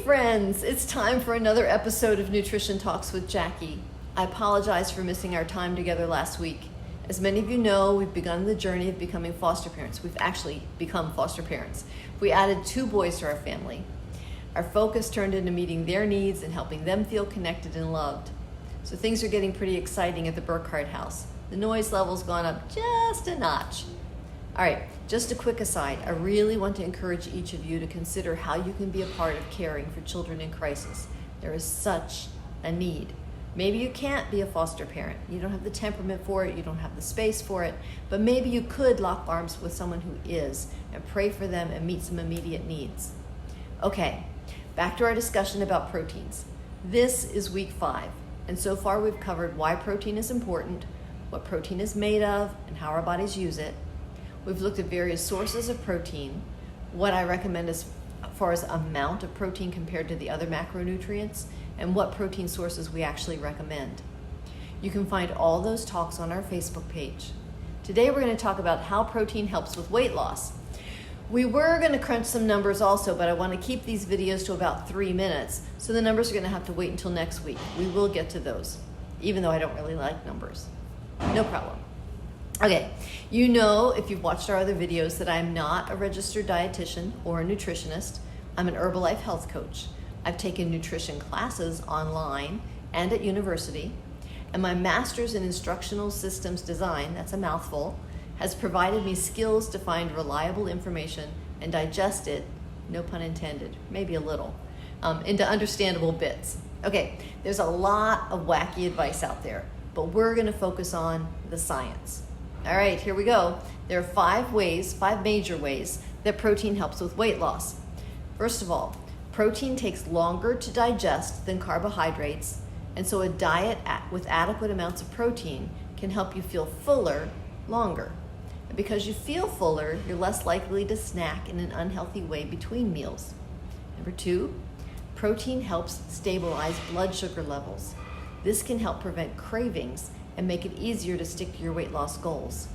friends, it's time for another episode of Nutrition Talks with Jackie. I apologize for missing our time together last week. As many of you know, we've begun the journey of becoming foster parents. We've actually become foster parents. We added 2 boys to our family. Our focus turned into meeting their needs and helping them feel connected and loved. So things are getting pretty exciting at the Burkhardt house. The noise level's gone up just a notch. All right, just a quick aside. I really want to encourage each of you to consider how you can be a part of caring for children in crisis. There is such a need. Maybe you can't be a foster parent. You don't have the temperament for it. You don't have the space for it. But maybe you could lock arms with someone who is and pray for them and meet some immediate needs. Okay, back to our discussion about proteins. This is week 5. And so far we've covered why protein is important, what protein is made of, and how our bodies use it. We've looked at various sources of protein, what I recommend as far as amount of protein compared to the other macronutrients, and what protein sources we actually recommend. You can find all those talks on our Facebook page. Today we're going to talk about how protein helps with weight loss. We were going to crunch some numbers also, but I want to keep these videos to about 3 minutes, so the numbers are going to have to wait until next week. We will get to those, even though I don't really like numbers. No problem. Okay, you know if you've watched our other videos that I'm not a registered dietitian or a nutritionist. I'm an Herbalife health coach. I've taken nutrition classes online and at university, and my master's in instructional systems design, that's a mouthful, has provided me skills to find reliable information and digest it, no pun intended, maybe a little, into understandable bits. Okay, there's a lot of wacky advice out there, but we're gonna focus on the science. All right, here we go. There are 5 major ways that protein helps with weight loss. First of all, protein takes longer to digest than carbohydrates, and so a diet with adequate amounts of protein can help you feel fuller longer. And because you feel fuller, you're less likely to snack in an unhealthy way between meals. Number 2, protein helps stabilize blood sugar levels. This can help prevent cravings and make it easier to stick to your weight loss goals.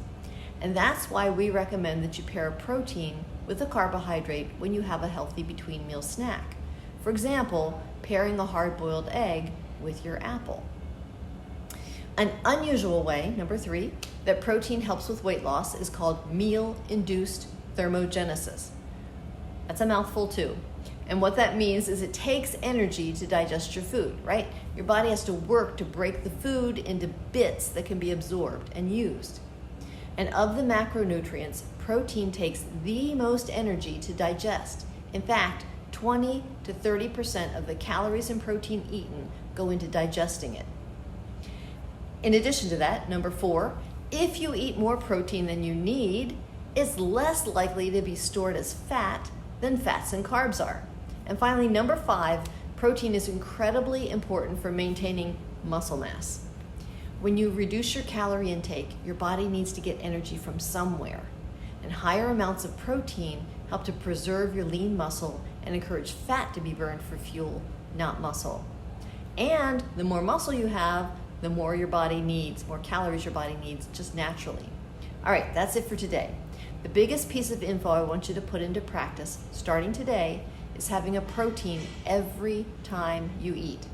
And that's why we recommend that you pair a protein with a carbohydrate when you have a healthy between meal snack. For example, pairing a hard-boiled egg with your apple. An unusual way, number 3, that protein helps with weight loss is called meal-induced thermogenesis. That's a mouthful too. And what that means is it takes energy to digest your food, right? Your body has to work to break the food into bits that can be absorbed and used. And of the macronutrients, protein takes the most energy to digest. In fact, 20 to 30% of the calories in protein eaten go into digesting it. In addition to that, number 4, if you eat more protein than you need, it's less likely to be stored as fat than fats and carbs are. And finally, number 5, protein is incredibly important for maintaining muscle mass. When you reduce your calorie intake, your body needs to get energy from somewhere. And higher amounts of protein help to preserve your lean muscle and encourage fat to be burned for fuel, not muscle. And the more muscle you have, the more your body needs, more calories your body needs just naturally. All right, that's it for today. The biggest piece of info I want you to put into practice, starting today, is having a protein every time you eat.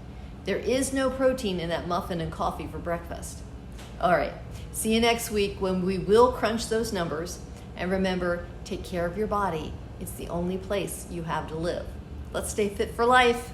There is no protein in that muffin and coffee for breakfast. All right, see you next week when we will crunch those numbers. And remember, take care of your body. It's the only place you have to live. Let's stay fit for life.